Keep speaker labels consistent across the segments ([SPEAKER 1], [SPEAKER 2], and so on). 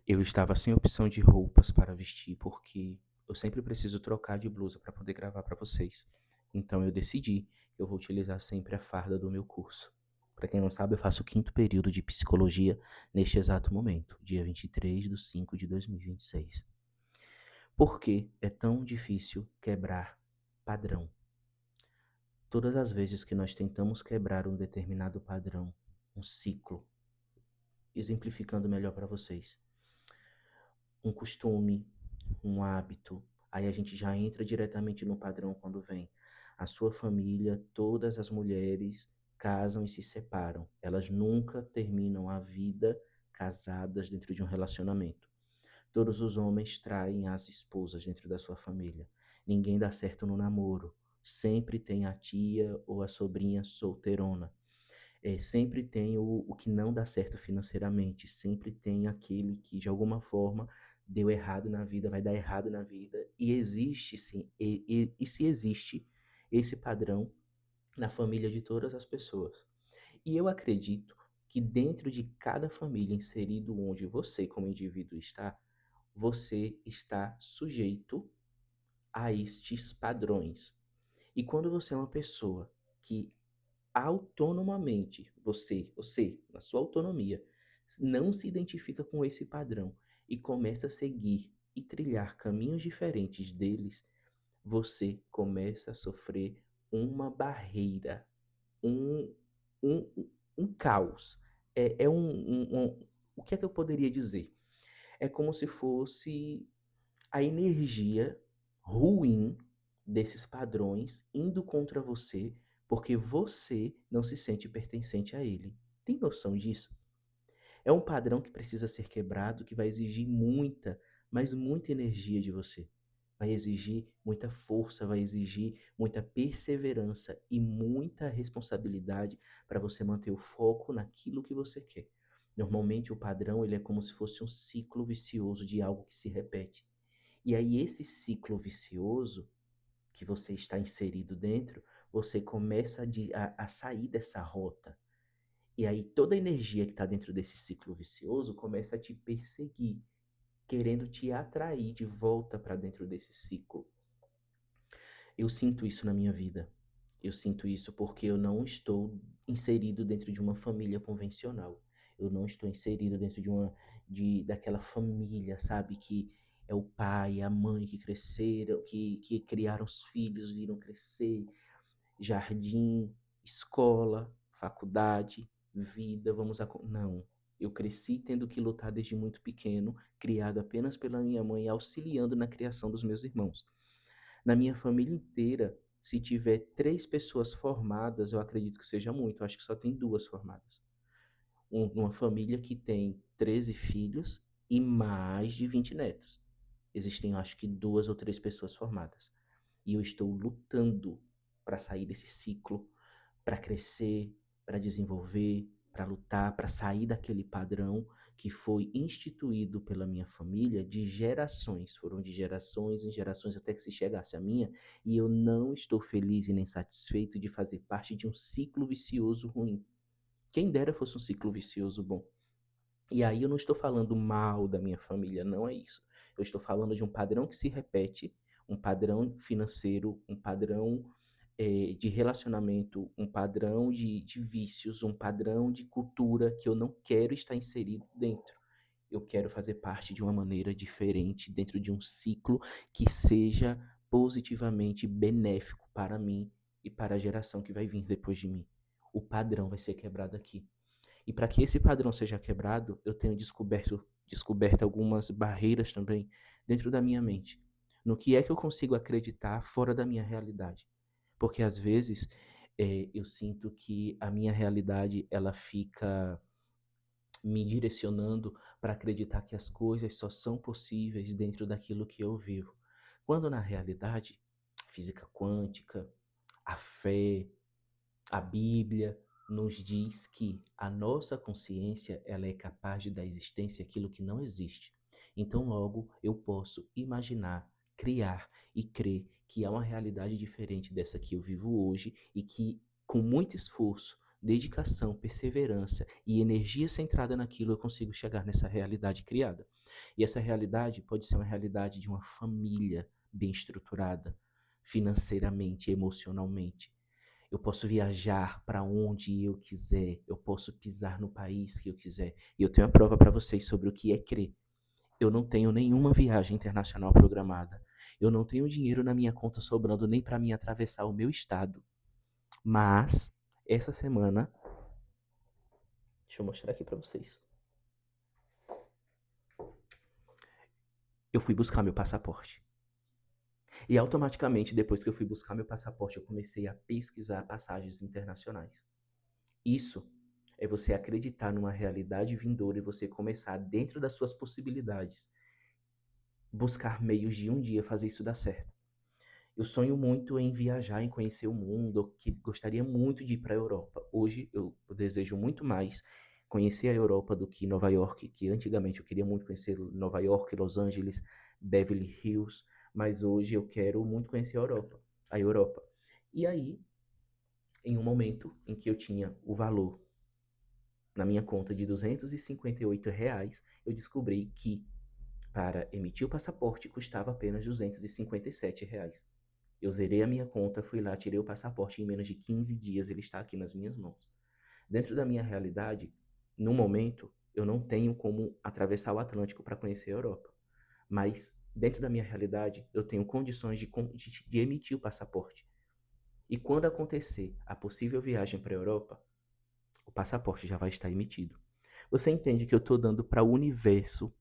[SPEAKER 1] Eu estava sem opção de roupas para vestir, porque eu sempre preciso trocar de blusa para poder gravar para vocês. Então eu decidi que eu vou utilizar sempre a farda do meu curso. Para quem não sabe, eu faço o quinto período de psicologia neste exato momento, dia 23/5/2026. Por que é tão difícil quebrar padrão? Todas as vezes que nós tentamos quebrar um determinado padrão, um ciclo, exemplificando melhor para vocês, um costume, um hábito, aí a gente já entra diretamente no padrão quando vem. A sua família, todas as mulheres casam e se separam. Elas nunca terminam a vida casadas dentro de um relacionamento. Todos os homens traem as esposas dentro da sua família. Ninguém dá certo no namoro. Sempre tem a tia ou a sobrinha solteirona. Sempre tem o que não dá certo financeiramente, sempre tem aquele que de alguma forma deu errado na vida, vai dar errado na vida, e existe sim, e se existe esse padrão na família de todas as pessoas. E eu acredito que dentro de cada família inserido onde você como indivíduo está, você está sujeito a estes padrões. E quando você é uma pessoa que autonomamente, você, na sua autonomia, não se identifica com esse padrão e começa a seguir e trilhar caminhos diferentes deles, você começa a sofrer uma barreira, um, um caos. O que é que eu poderia dizer? É como se fosse a energia ruim desses padrões indo contra você, porque você não se sente pertencente a ele. Tem noção disso? É um padrão que precisa ser quebrado, que vai exigir muita, mas muita energia de você. Vai exigir muita força, vai exigir muita perseverança e muita responsabilidade para você manter o foco naquilo que você quer. Normalmente o padrão ele é como se fosse um ciclo vicioso de algo que se repete. E aí esse ciclo vicioso que você está inserido dentro, você começa a sair dessa rota. E aí toda a energia que está dentro desse ciclo vicioso começa a te perseguir, querendo te atrair de volta para dentro desse ciclo. Eu sinto isso na minha vida. Eu sinto isso porque eu não estou inserido dentro de uma família convencional. Eu não estou inserido dentro daquela família, sabe, que é o pai, a mãe que cresceram, que criaram os filhos, viram crescer, jardim, escola, faculdade, vida, não. Eu cresci tendo que lutar desde muito pequeno, criado apenas pela minha mãe, auxiliando na criação dos meus irmãos. Na minha família inteira, se tiver 3 pessoas formadas, eu acredito que seja muito, eu acho que só tem 2 formadas. Uma família que tem 13 filhos e mais de 20 netos. Existem, eu acho que 2 ou 3 pessoas formadas. E eu estou lutando para sair desse ciclo, para crescer, para desenvolver, para lutar, para sair daquele padrão que foi instituído pela minha família de gerações, foram de gerações em gerações até que se chegasse a minha, e eu não estou feliz e nem satisfeito de fazer parte de um ciclo vicioso ruim. Quem dera fosse um ciclo vicioso bom. E aí eu não estou falando mal da minha família, não é isso. Eu estou falando de um padrão que se repete, um padrão financeiro, um padrão de relacionamento, um padrão de vícios, um padrão de cultura que eu não quero estar inserido dentro. Eu quero fazer parte de uma maneira diferente, dentro de um ciclo que seja positivamente benéfico para mim e para a geração que vai vir depois de mim. O padrão vai ser quebrado aqui. E para que esse padrão seja quebrado, eu tenho descoberto algumas barreiras também dentro da minha mente. No que é que eu consigo acreditar fora da minha realidade. Porque às vezes eu sinto que a minha realidade ela fica me direcionando para acreditar que as coisas só são possíveis dentro daquilo que eu vivo. Quando na realidade, física quântica, a fé, a Bíblia nos diz que a nossa consciência ela é capaz de dar existência àquilo que não existe. Então, logo, eu posso imaginar, criar e crer que há uma realidade diferente dessa que eu vivo hoje e que, com muito esforço, dedicação, perseverança e energia centrada naquilo, eu consigo chegar nessa realidade criada. E essa realidade pode ser uma realidade de uma família bem estruturada, financeiramente, emocionalmente. Eu posso viajar para onde eu quiser, eu posso pisar no país que eu quiser. E eu tenho a prova para vocês sobre o que é crer. Eu não tenho nenhuma viagem internacional programada. Eu não tenho dinheiro na minha conta sobrando nem para mim atravessar o meu estado. Mas essa semana, deixa eu mostrar aqui para vocês. Eu fui buscar meu passaporte. E automaticamente, depois que eu fui buscar meu passaporte, eu comecei a pesquisar passagens internacionais. Isso é você acreditar numa realidade vindoura e você começar, dentro das suas possibilidades, buscar meios de um dia fazer isso dar certo. Eu sonho muito em viajar, em conhecer o mundo, que gostaria muito de ir para a Europa. Hoje eu desejo muito mais conhecer a Europa do que Nova York, que antigamente eu queria muito conhecer Nova York, Los Angeles, Beverly Hills, mas hoje eu quero muito conhecer a Europa, a Europa. E aí, em um momento em que eu tinha o valor na minha conta de R$ 258, eu descobri que para emitir o passaporte custava apenas R$ 257. Eu zerei a minha conta, fui lá, tirei o passaporte e em menos de 15 dias ele está aqui nas minhas mãos. Dentro da minha realidade, no momento, eu não tenho como atravessar o Atlântico para conhecer a Europa. Mas dentro da minha realidade, eu tenho condições de emitir o passaporte. E quando acontecer a possível viagem para a Europa, o passaporte já vai estar emitido. Você entende que eu estou dando para o universo,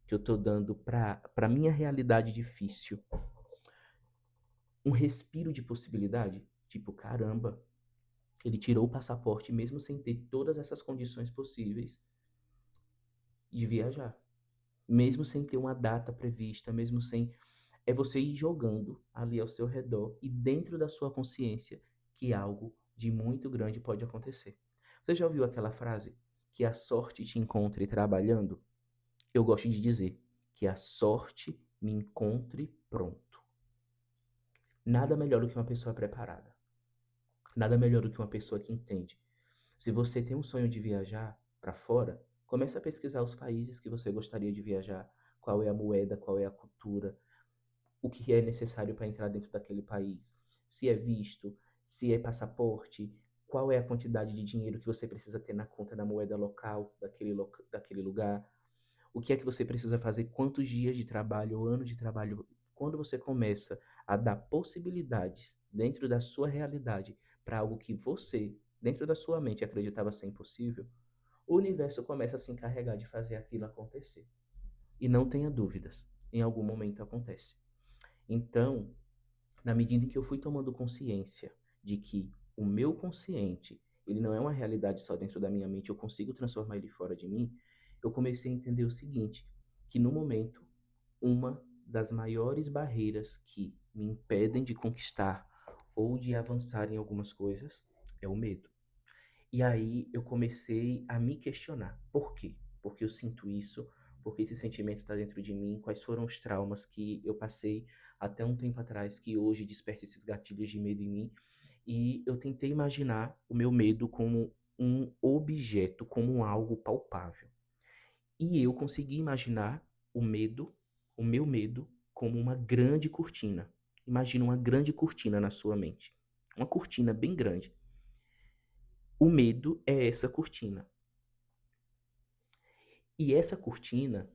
[SPEAKER 1] que eu estou dando para a minha realidade difícil, um respiro de possibilidade? Tipo, caramba, ele tirou o passaporte mesmo sem ter todas essas condições possíveis de viajar. Mesmo sem ter uma data prevista, mesmo sem. É você ir jogando ali ao seu redor e dentro da sua consciência que algo de muito grande pode acontecer. Você já ouviu aquela frase que a sorte te encontre trabalhando? Eu gosto de dizer que a sorte me encontre pronto. Nada melhor do que uma pessoa preparada. Nada melhor do que uma pessoa que entende. Se você tem um sonho de viajar para fora, comece a pesquisar os países que você gostaria de viajar, qual é a moeda, qual é a cultura, o que é necessário para entrar dentro daquele país, se é visto, se é passaporte, qual é a quantidade de dinheiro que você precisa ter na conta da moeda local daquele lugar, o que é que você precisa fazer, quantos dias de trabalho ou anos de trabalho. Quando você começa a dar possibilidades dentro da sua realidade para algo que você, dentro da sua mente, acreditava ser impossível, o universo começa a se encarregar de fazer aquilo acontecer. E não tenha dúvidas, em algum momento acontece. Então, na medida em que eu fui tomando consciência de que o meu consciente, ele não é uma realidade só dentro da minha mente, eu consigo transformar ele fora de mim, eu comecei a entender o seguinte, que no momento, uma das maiores barreiras que me impedem de conquistar ou de avançar em algumas coisas é o medo. E aí eu comecei a me questionar. Por quê? Porque eu sinto isso, porque esse sentimento está dentro de mim, quais foram os traumas que eu passei até um tempo atrás que hoje desperta esses gatilhos de medo em mim. E eu tentei imaginar o meu medo como um objeto, como algo palpável. E eu consegui imaginar o medo, o meu medo, como uma grande cortina. Imagina uma grande cortina na sua mente. Uma cortina bem grande. O medo é essa cortina. E essa cortina,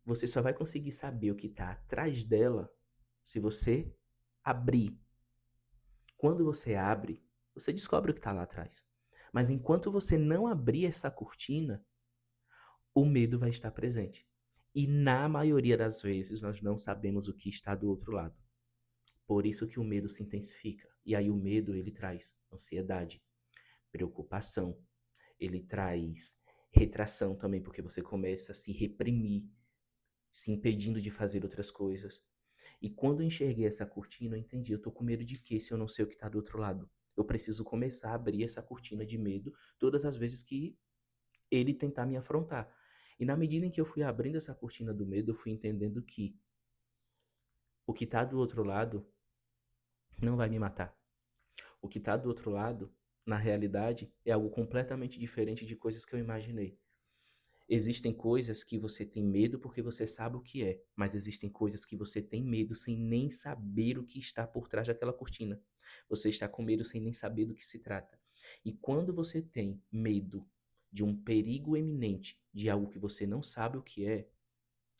[SPEAKER 1] você só vai conseguir saber o que está atrás dela se você abrir. Quando você abre, você descobre o que está lá atrás. Mas enquanto você não abrir essa cortina, o medo vai estar presente. E na maioria das vezes nós não sabemos o que está do outro lado. Por isso que o medo se intensifica. E aí o medo ele traz ansiedade, preocupação, ele traz retração também, porque você começa a se reprimir, se impedindo de fazer outras coisas. E quando eu enxerguei essa cortina, eu entendi, eu tô com medo de quê se eu não sei o que tá do outro lado? Eu preciso começar a abrir essa cortina de medo todas as vezes que ele tentar me afrontar. E na medida em que eu fui abrindo essa cortina do medo, eu fui entendendo que o que tá do outro lado não vai me matar. O que tá do outro lado na realidade, é algo completamente diferente de coisas que eu imaginei. Existem coisas que você tem medo porque você sabe o que é, mas existem coisas que você tem medo sem nem saber o que está por trás daquela cortina. Você está com medo sem nem saber do que se trata. E quando você tem medo de um perigo eminente, de algo que você não sabe o que é,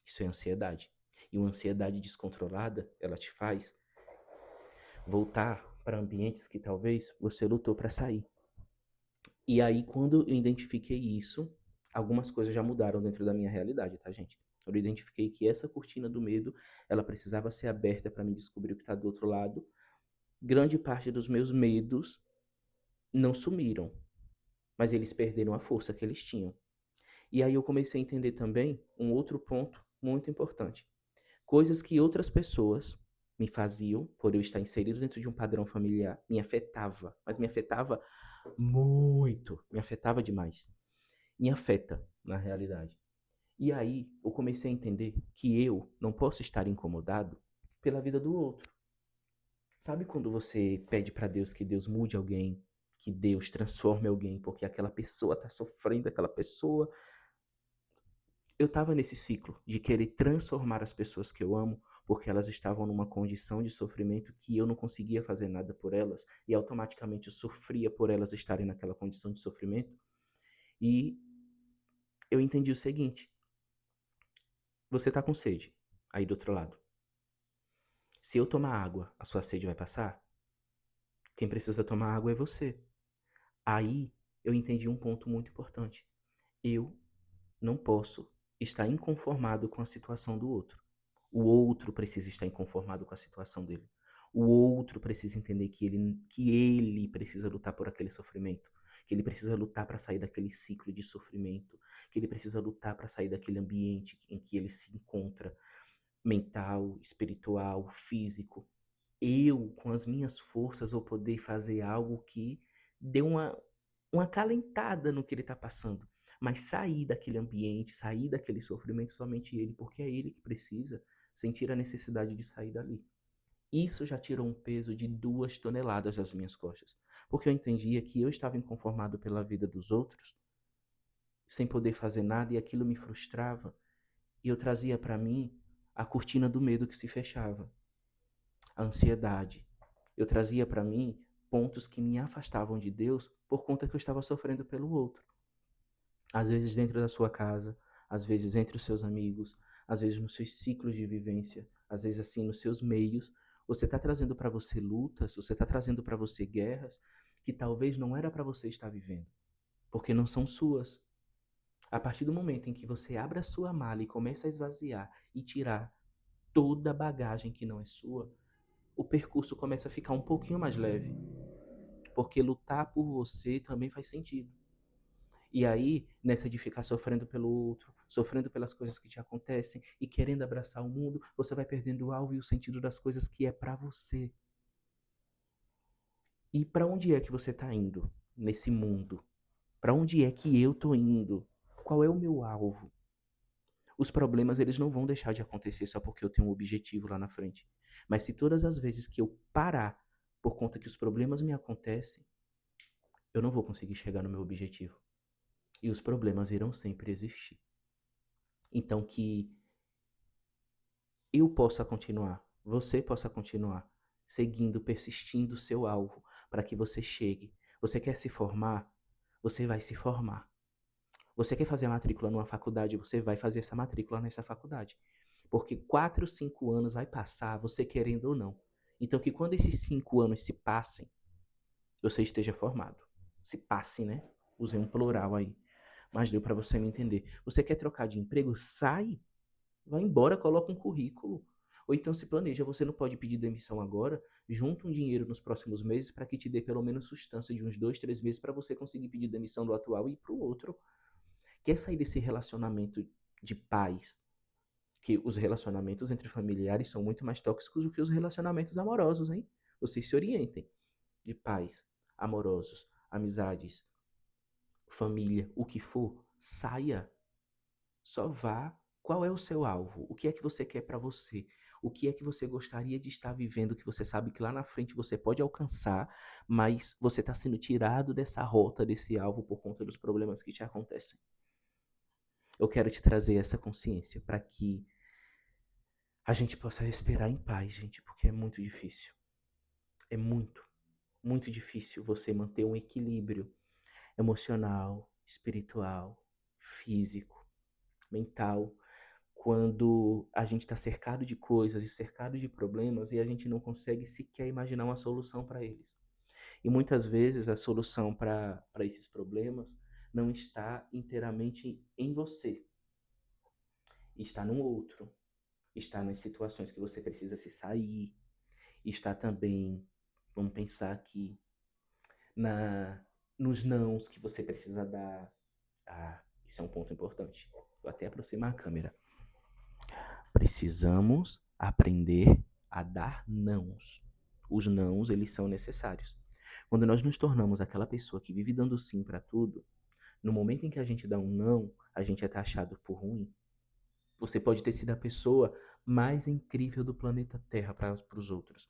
[SPEAKER 1] isso é ansiedade. E uma ansiedade descontrolada, ela te faz voltar para ambientes que talvez você lutou para sair. E aí, quando eu identifiquei isso, algumas coisas já mudaram dentro da minha realidade, tá, gente? Eu identifiquei que essa cortina do medo, ela precisava ser aberta para me descobrir o que está do outro lado. Grande parte dos meus medos não sumiram, mas eles perderam a força que eles tinham. E aí eu comecei a entender também um outro ponto muito importante. Coisas que outras pessoas me faziam, por eu estar inserido dentro de um padrão familiar, me afetava, mas me afetava muito, me afetava demais. Me afeta, na realidade. E aí eu comecei a entender que eu não posso estar incomodado pela vida do outro. Sabe quando você pede para Deus que Deus mude alguém, que Deus transforme alguém, porque aquela pessoa está sofrendo, aquela pessoa. Eu estava nesse ciclo de querer transformar as pessoas que eu amo, porque elas estavam numa condição de sofrimento que eu não conseguia fazer nada por elas, e automaticamente eu sofria por elas estarem naquela condição de sofrimento. E eu entendi o seguinte: você está com sede, aí do outro lado. Se eu tomar água, a sua sede vai passar? Quem precisa tomar água é você. Aí eu entendi um ponto muito importante. Eu não posso estar inconformado com a situação do outro. O outro precisa estar inconformado com a situação dele. O outro precisa entender que ele precisa lutar por aquele sofrimento, que ele precisa lutar para sair daquele ciclo de sofrimento, que ele precisa lutar para sair daquele ambiente em que ele se encontra, mental, espiritual, físico. Eu, com as minhas forças, vou poder fazer algo que dê uma acalentada no que ele está passando. Mas sair daquele ambiente, sair daquele sofrimento, somente ele, porque é ele que precisa sentir a necessidade de sair dali. Isso já tirou um peso de 2 toneladas das minhas costas. Porque eu entendia que eu estava inconformado pela vida dos outros, sem poder fazer nada, e aquilo me frustrava. E eu trazia para mim a cortina do medo que se fechava, a ansiedade. Eu trazia para mim pontos que me afastavam de Deus por conta que eu estava sofrendo pelo outro. Às vezes dentro da sua casa, às vezes entre os seus amigos, às vezes nos seus ciclos de vivência, às vezes assim nos seus meios, você está trazendo para você lutas, você está trazendo para você guerras que talvez não era para você estar vivendo, porque não são suas. A partir do momento em que você abre a sua mala e começa a esvaziar e tirar toda a bagagem que não é sua, o percurso começa a ficar um pouquinho mais leve, porque lutar por você também faz sentido. E aí, nessa de ficar sofrendo pelo outro, sofrendo pelas coisas que te acontecem e querendo abraçar o mundo, você vai perdendo o alvo e o sentido das coisas que é pra você. E pra onde é que você tá indo nesse mundo? Pra onde é que eu tô indo? Qual é o meu alvo? Os problemas, eles não vão deixar de acontecer só porque eu tenho um objetivo lá na frente. Mas se todas as vezes que eu parar por conta que os problemas me acontecem, eu não vou conseguir chegar no meu objetivo. E os problemas irão sempre existir. Então, que eu possa continuar, você possa continuar seguindo, persistindo o seu alvo para que você chegue. Você quer se formar? Você vai se formar. Você quer fazer a matrícula numa faculdade? Você vai fazer essa matrícula nessa faculdade. Porque 4, 5 anos vai passar, você querendo ou não. Então, que quando esses 5 anos se passem, você esteja formado. Se passe, né? Usei um plural aí. Mas deu para você me entender. Você quer trocar de emprego? Sai. Vai embora, coloca um currículo. Ou então se planeja, você não pode pedir demissão agora, junta um dinheiro nos próximos meses para que te dê pelo menos sustância de uns 2, 3 meses para você conseguir pedir demissão do atual e ir para o outro. Quer sair desse relacionamento de paz? Que os relacionamentos entre familiares são muito mais tóxicos do que os relacionamentos amorosos, hein? Vocês se orientem. De paz, amorosos, amizades, família, o que for, saia. Só vá Qual é o seu alvo? O que é que você quer para você? O que é que você gostaria de estar vivendo que você sabe que lá na frente você pode alcançar, mas você está sendo tirado dessa rota, desse alvo por conta dos problemas que te acontecem? Eu quero te trazer essa consciência para que a gente possa respirar em paz, gente, porque é muito difícil. É muito, muito difícil você manter um equilíbrio emocional, espiritual, físico, mental, quando a gente está cercado de coisas e cercado de problemas e a gente não consegue sequer imaginar uma solução para eles. E muitas vezes a solução para esses problemas não está inteiramente em você, está no outro, está nas situações que você precisa se sair, está também, vamos pensar aqui, na nos nãos que você precisa dar. Ah, isso é um ponto importante. Vou até aproximar a câmera. Precisamos aprender a dar nãos. Os nãos, eles são necessários. Quando nós nos tornamos aquela pessoa que vive dando sim para tudo, no momento em que a gente dá um não, a gente é taxado por ruim. Você pode ter sido a pessoa mais incrível do planeta Terra para os outros.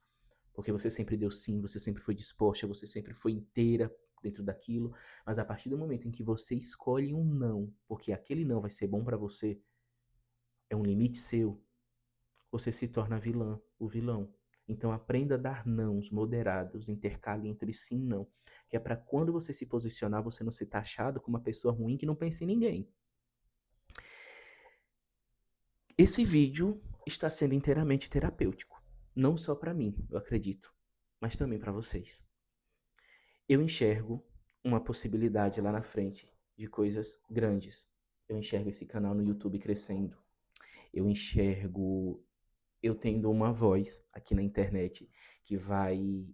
[SPEAKER 1] Porque você sempre deu sim, você sempre foi disposta, você sempre foi inteira dentro daquilo. Mas a partir do momento em que você escolhe um não, porque aquele não vai ser bom para você, é um limite seu, você se torna vilã, o vilão. Então aprenda a dar nãos moderados, intercale entre sim e não, que é para quando você se posicionar, você não ser taxado como uma pessoa ruim que não pensa em ninguém. Esse vídeo está sendo inteiramente terapêutico, não só para mim, eu acredito, mas também para vocês. Eu enxergo uma possibilidade lá na frente de coisas grandes. Eu enxergo esse canal no YouTube crescendo. Eu enxergo eu tendo uma voz aqui na internet que vai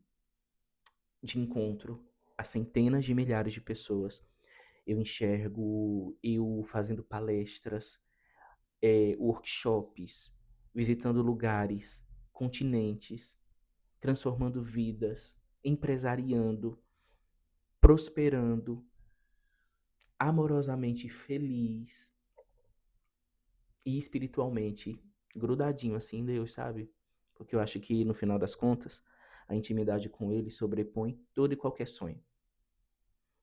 [SPEAKER 1] de encontro a centenas de milhares de pessoas. Eu enxergo eu fazendo palestras, workshops, visitando lugares, continentes, transformando vidas, empresariando, prosperando, amorosamente feliz e espiritualmente grudadinho assim em Deus, sabe? Porque eu acho que no final das contas, a intimidade com Ele sobrepõe todo e qualquer sonho.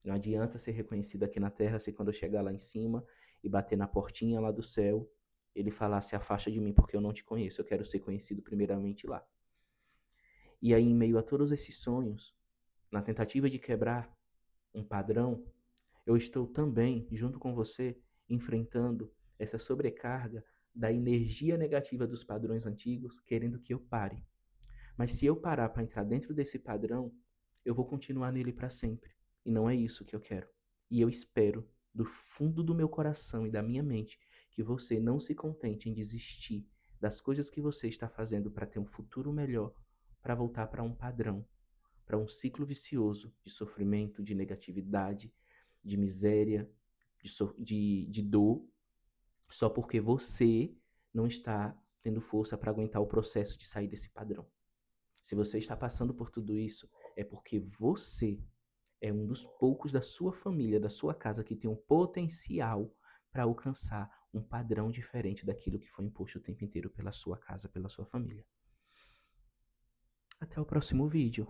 [SPEAKER 1] Não adianta ser reconhecido aqui na terra se quando eu chegar lá em cima e bater na portinha lá do céu, Ele falar: se afasta de mim porque eu não te conheço, eu quero ser conhecido primeiramente lá. E aí, em meio a todos esses sonhos, na tentativa de quebrar um padrão, eu estou também, junto com você, enfrentando essa sobrecarga da energia negativa dos padrões antigos, querendo que eu pare. Mas se eu parar para entrar dentro desse padrão, eu vou continuar nele para sempre. E não é isso que eu quero. E eu espero, do fundo do meu coração e da minha mente, que você não se contente em desistir das coisas que você está fazendo para ter um futuro melhor, para voltar para um padrão, para um ciclo vicioso de sofrimento, de negatividade, de miséria, de dor, só porque você não está tendo força para aguentar o processo de sair desse padrão. Se você está passando por tudo isso, é porque você é um dos poucos da sua família, da sua casa, que tem um potencial para alcançar um padrão diferente daquilo que foi imposto o tempo inteiro pela sua casa, pela sua família. Até o próximo vídeo.